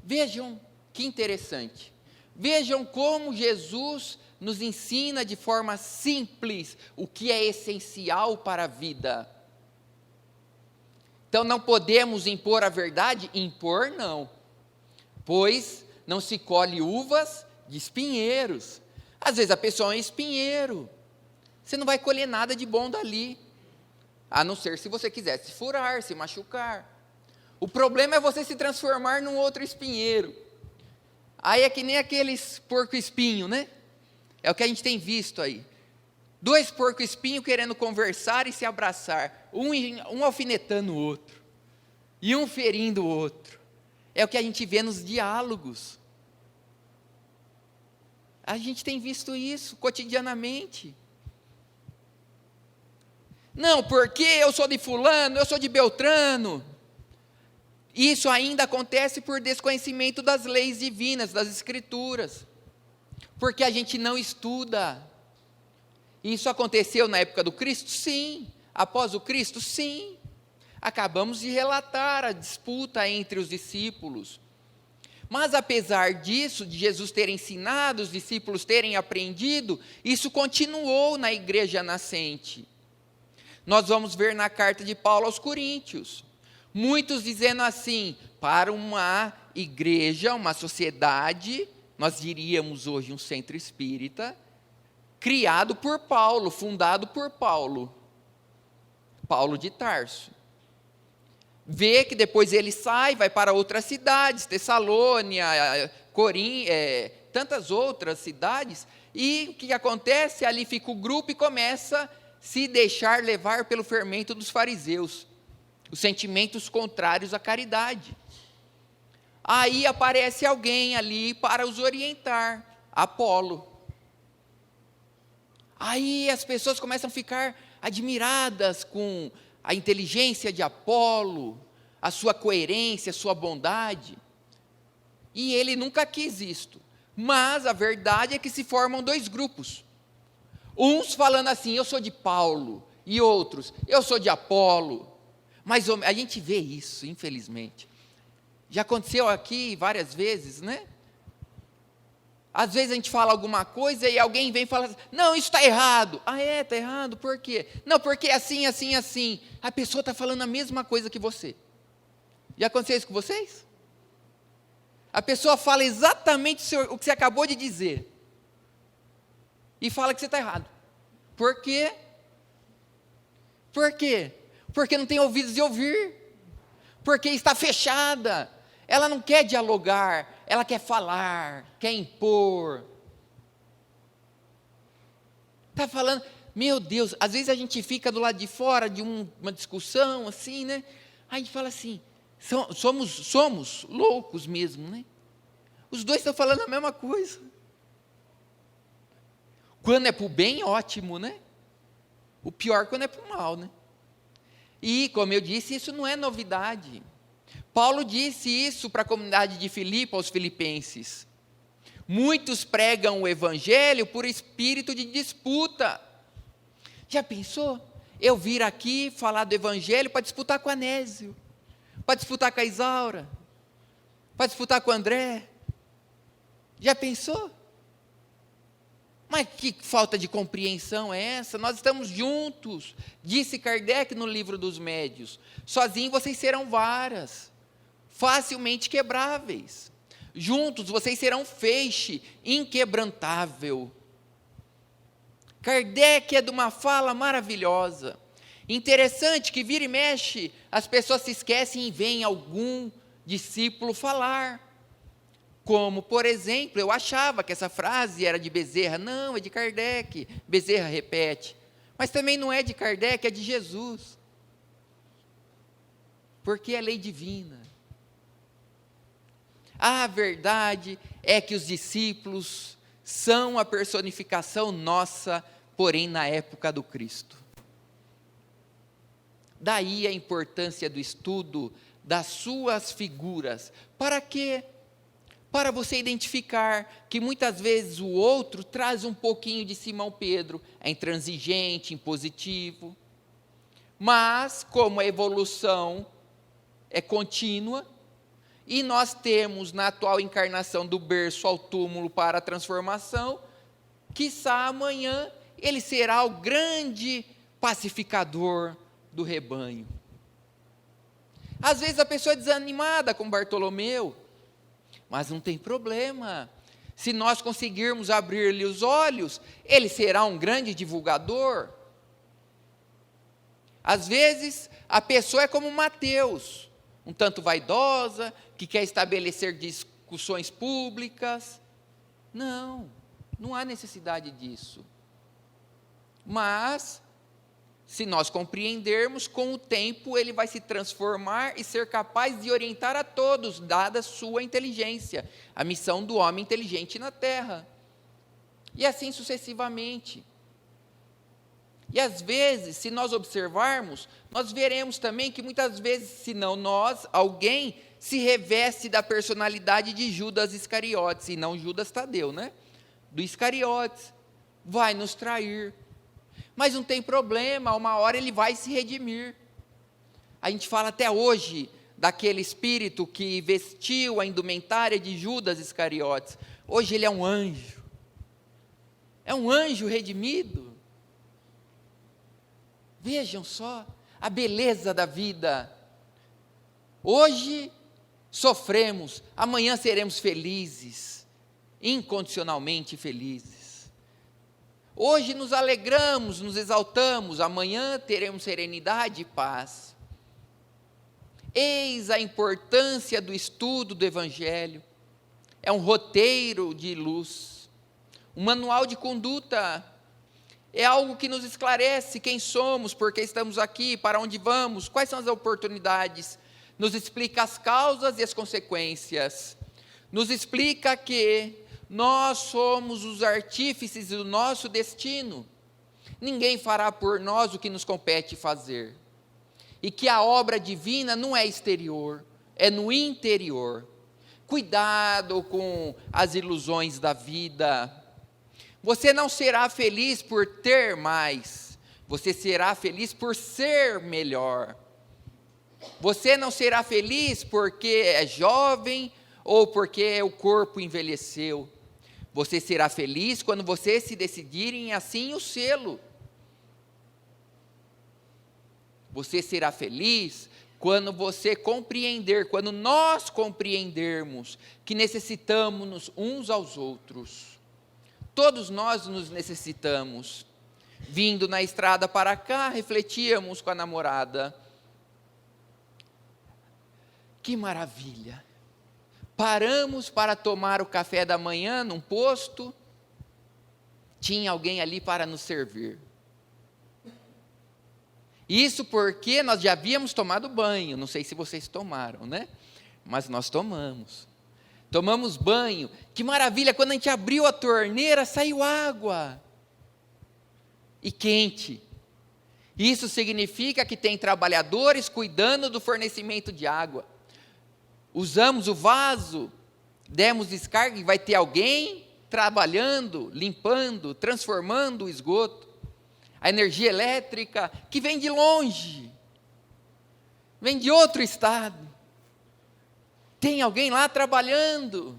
Vejam que interessante. Vejam como Jesus nos ensina de forma simples o que é essencial para a vida. Então não podemos impor a verdade? Impor não, pois não se colhe uvas de espinheiros. Às vezes a pessoa é um espinheiro, você não vai colher nada de bom dali, a não ser se você quiser se furar, se machucar. O problema é você se transformar num outro espinheiro. Aí é que nem aqueles porco-espinho, né? É o que a gente tem visto aí. 2 porco-espinhos querendo conversar e se abraçar, um alfinetando o outro, e um ferindo o outro. É o que a gente vê nos diálogos. A gente tem visto isso cotidianamente. Não, porque eu sou de fulano, eu sou de Beltrano. Isso ainda acontece por desconhecimento das leis divinas, das escrituras. Porque a gente não estuda. Isso aconteceu na época do Cristo? Sim. Após o Cristo? Sim. Acabamos de relatar a disputa entre os discípulos. Mas apesar disso, de Jesus ter ensinado, os discípulos terem aprendido, isso continuou na igreja nascente. Nós vamos ver na carta de Paulo aos Coríntios, muitos dizendo assim, para uma igreja, uma sociedade, nós diríamos hoje um centro espírita, criado por Paulo, fundado por Paulo, Paulo de Tarso. Vê que depois ele sai, vai para outras cidades, Tessalônia, tantas outras cidades, e o que acontece? Ali fica o grupo e começa a se deixar levar pelo fermento dos fariseus, os sentimentos contrários à caridade. Aí aparece alguém ali para os orientar, Apolo. Aí as pessoas começam a ficar admiradas com a inteligência de Apolo, a sua coerência, a sua bondade. E ele nunca quis isto. Mas a verdade é que se formam 2 grupos. Uns falando assim, eu sou de Paulo, e outros, eu sou de Apolo. Mas a gente vê isso, infelizmente. Já aconteceu aqui várias vezes, né? Às vezes a gente fala alguma coisa e alguém vem e fala, não, isso está errado. Ah, está errado, por quê? Não, porque é assim, assim, assim. A pessoa está falando a mesma coisa que você. Já aconteceu isso com vocês? A pessoa fala exatamente o que você acabou de dizer. E fala que você está errado. Por quê? Por quê? Porque não tem ouvidos de ouvir. Porque está fechada. Ela não quer dialogar, ela quer falar, quer impor. Está falando, meu Deus, às vezes a gente fica do lado de fora de uma discussão, assim, né? Aí a gente fala assim, somos loucos mesmo, né? Os 2 estão falando a mesma coisa. Quando é para o bem, ótimo, né? O pior quando é para o mal, né? E, como eu disse, isso não é novidade. Paulo disse isso para a comunidade de Filipe, aos filipenses. Muitos pregam o evangelho por espírito de disputa. Já pensou? Eu vir aqui falar do evangelho para disputar com a Anésio, para disputar com a Isaura, para disputar com o André. Já pensou? Mas que falta de compreensão é essa? Nós estamos juntos, disse Kardec no livro dos Médios. Sozinhos vocês serão varas, facilmente quebráveis. Juntos vocês serão feixe inquebrantável. Kardec é de uma fala maravilhosa. Interessante que vira e mexe, as pessoas se esquecem e veem algum discípulo falar. Como, por exemplo, eu achava que essa frase era de Bezerra. Não, é de Kardec. Bezerra repete. Mas também não é de Kardec, é de Jesus. Porque é lei divina. A verdade é que os discípulos são a personificação nossa, porém na época do Cristo. Daí a importância do estudo das suas figuras. Para quê? Para você identificar que muitas vezes o outro traz um pouquinho de Simão Pedro, é intransigente, impositivo. Mas, como a evolução é contínua, e nós temos na atual encarnação do berço ao túmulo para a transformação, quiçá amanhã ele será o grande pacificador do rebanho. Às vezes a pessoa é desanimada com Bartolomeu, mas não tem problema. Se nós conseguirmos abrir-lhe os olhos, ele será um grande divulgador. Às vezes a pessoa é como Mateus, um tanto vaidosa, que quer estabelecer discussões públicas. Não há necessidade disso. Mas, se nós compreendermos, com o tempo ele vai se transformar e ser capaz de orientar a todos, dada a sua inteligência, a missão do homem inteligente na terra. E assim sucessivamente. E às vezes, se nós observarmos, nós veremos também que muitas vezes, se não nós, alguém se reveste da personalidade de Judas Iscariotes, e não Judas Tadeu, né? Do Iscariotes, vai nos trair. Mas não tem problema, uma hora ele vai se redimir. A gente fala até hoje daquele espírito que vestiu a indumentária de Judas Iscariotes. Hoje ele é um anjo. É um anjo redimido. Vejam só a beleza da vida. Hoje sofremos, amanhã seremos felizes, incondicionalmente felizes. Hoje nos alegramos, nos exaltamos, amanhã teremos serenidade e paz. Eis a importância do estudo do Evangelho. É um roteiro de luz, um manual de conduta. É algo que nos esclarece quem somos, por que estamos aqui, para onde vamos, quais são as oportunidades. Nos explica as causas e as consequências. Nos explica que nós somos os artífices do nosso destino. Ninguém fará por nós o que nos compete fazer. E que a obra divina não é exterior, é no interior. Cuidado com as ilusões da vida. Você não será feliz por ter mais, você será feliz por ser melhor. Você não será feliz porque é jovem ou porque o corpo envelheceu. Você será feliz quando você se decidir em assim o sê-lo. Você será feliz quando você compreender, quando nós compreendermos que necessitamos uns aos outros. Todos nós nos necessitamos. Vindo na estrada para cá, refletíamos com a namorada. Que maravilha! Paramos para tomar o café da manhã num posto. Tinha alguém ali para nos servir. Isso porque nós já havíamos tomado banho. Não sei se vocês tomaram, né? Mas nós tomamos. Tomamos banho, que maravilha, quando a gente abriu a torneira, saiu água, e quente. Isso significa que tem trabalhadores cuidando do fornecimento de água. Usamos o vaso, demos descarga, e vai ter alguém trabalhando, limpando, transformando o esgoto. A energia elétrica, que vem de longe, vem de outro estado. Tem alguém lá trabalhando.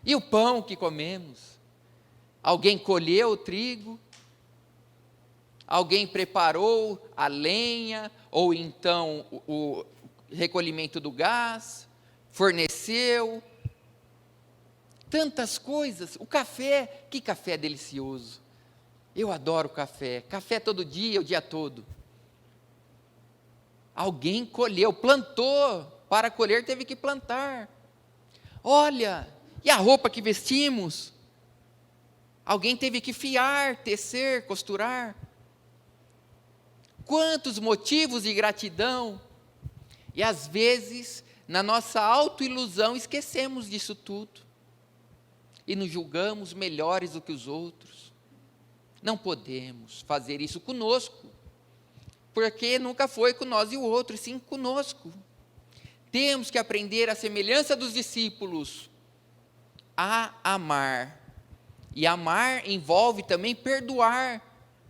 E o pão que comemos? Alguém colheu o trigo? Alguém preparou a lenha? Ou então o recolhimento do gás? Forneceu? Tantas coisas. O café, que café delicioso. Eu adoro café. Café todo dia, o dia todo. Alguém colheu, plantou. Para colher teve que plantar. Olha, e a roupa que vestimos? Alguém teve que fiar, tecer, costurar. Quantos motivos de gratidão. E às vezes, na nossa autoilusão, esquecemos disso tudo. E nos julgamos melhores do que os outros. Não podemos fazer isso conosco. Porque nunca foi com nós e o outro, e sim conosco. Temos que aprender a semelhança dos discípulos a amar. E amar envolve também perdoar.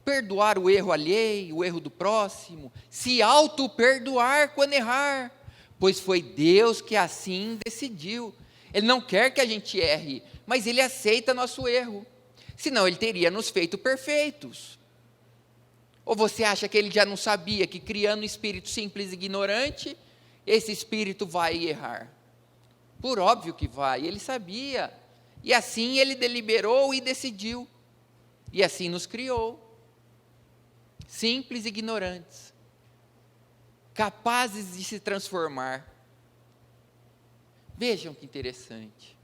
Perdoar o erro alheio, o erro do próximo. Se auto-perdoar quando errar. Pois foi Deus que assim decidiu. Ele não quer que a gente erre, mas Ele aceita nosso erro. Senão Ele teria nos feito perfeitos. Ou você acha que ele já não sabia que criando um espírito simples e ignorante, esse espírito vai errar? Por óbvio que vai, ele sabia. E assim ele deliberou e decidiu. E assim nos criou. Simples e ignorantes. Capazes de se transformar. Vejam que interessante.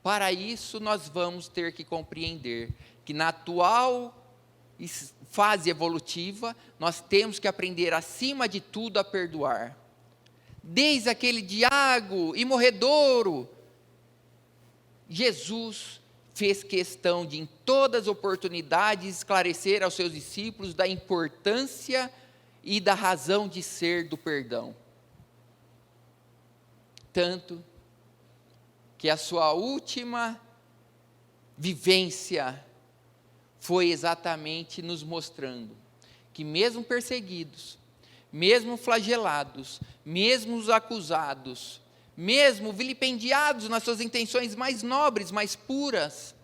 Para isso nós vamos ter que compreender que na atual fase evolutiva, nós temos que aprender acima de tudo a perdoar. Desde aquele diago e morredouro, Jesus fez questão de, em todas as oportunidades, esclarecer aos seus discípulos da importância e da razão de ser do perdão. Tanto que a sua última vivência foi exatamente nos mostrando que mesmo perseguidos, mesmo flagelados, mesmo acusados, mesmo vilipendiados nas suas intenções mais nobres, mais puras,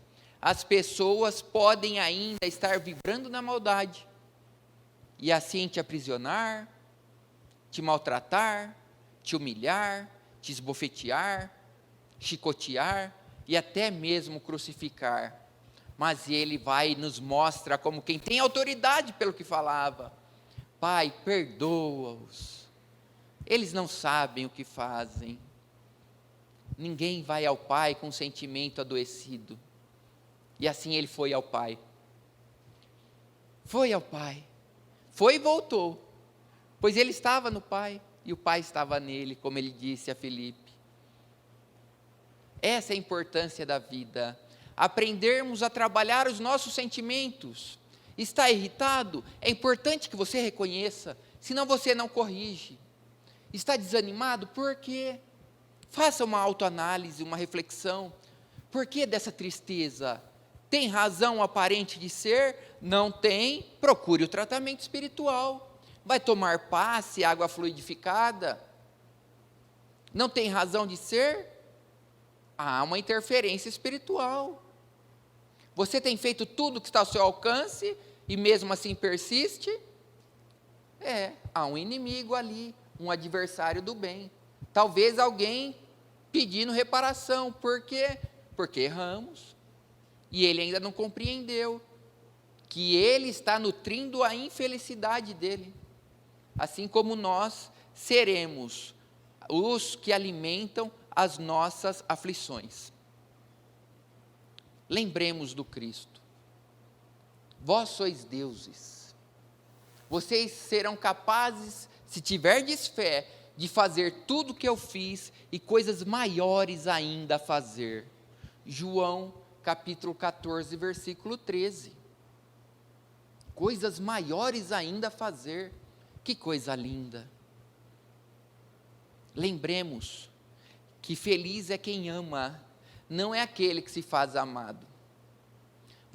as pessoas podem ainda estar vibrando na maldade, e assim te aprisionar, te maltratar, te humilhar, te esbofetear, chicotear e até mesmo crucificar. Mas ele vai e nos mostra como quem tem autoridade pelo que falava. Pai, perdoa-os. Eles não sabem o que fazem. Ninguém vai ao Pai com sentimento adoecido. E assim ele foi ao Pai. Foi ao Pai. Foi e voltou. Pois ele estava no Pai e o Pai estava nele, como ele disse a Filipe. Essa é a importância da vida. Aprendermos a trabalhar os nossos sentimentos. Está irritado? É importante que você reconheça, senão você não corrige. Está desanimado? Por quê? Faça uma autoanálise, uma reflexão. Por que dessa tristeza? Tem razão aparente de ser? Não tem? Procure o tratamento espiritual. Vai tomar passe, água fluidificada? Não tem razão de ser? Há uma interferência espiritual. Você tem feito tudo que está ao seu alcance e mesmo assim persiste? Há um inimigo ali, um adversário do bem. Talvez alguém pedindo reparação. Por quê? Porque erramos. E ele ainda não compreendeu que ele está nutrindo a infelicidade dele. Assim como nós seremos os que alimentam as nossas aflições. Lembremos do Cristo. Vós sois deuses. Vocês serão capazes, se tiverdes fé, de fazer tudo o que eu fiz e coisas maiores ainda a fazer. João, capítulo 14, versículo 13. Coisas maiores ainda a fazer. Que coisa linda. Lembremos que feliz é quem ama, não é aquele que se faz amado.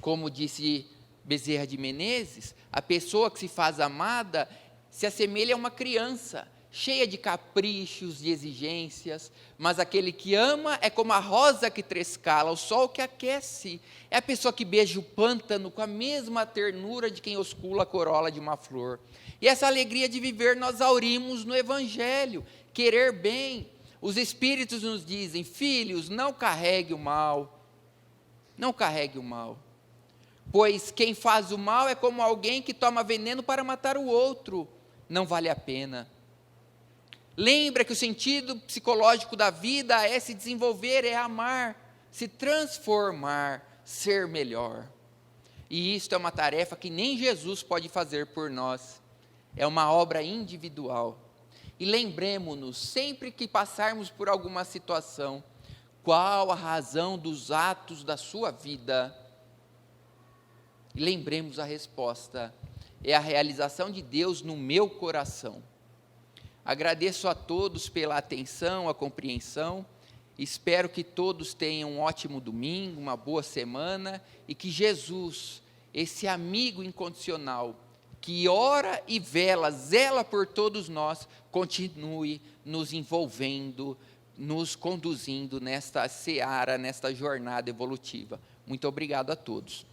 Como disse Bezerra de Menezes, a pessoa que se faz amada se assemelha a uma criança, cheia de caprichos, de exigências, mas aquele que ama é como a rosa que trescala, o sol que aquece, é a pessoa que beija o pântano com a mesma ternura de quem oscula a corola de uma flor. E essa alegria de viver nós aurimos no Evangelho, querer bem. Os Espíritos nos dizem, filhos, não carregue o mal, não carregue o mal, pois quem faz o mal é como alguém que toma veneno para matar o outro, não vale a pena. Lembra que o sentido psicológico da vida é se desenvolver, é amar, se transformar, ser melhor. E isto é uma tarefa que nem Jesus pode fazer por nós, é uma obra individual. E lembremos-nos, sempre que passarmos por alguma situação, qual a razão dos atos da sua vida? E lembremos a resposta, é a realização de Deus no meu coração. Agradeço a todos pela atenção, a compreensão, espero que todos tenham um ótimo domingo, uma boa semana, e que Jesus, esse amigo incondicional, que ora e zela por todos nós, continue nos envolvendo, nos conduzindo nesta seara, nesta jornada evolutiva. Muito obrigado a todos.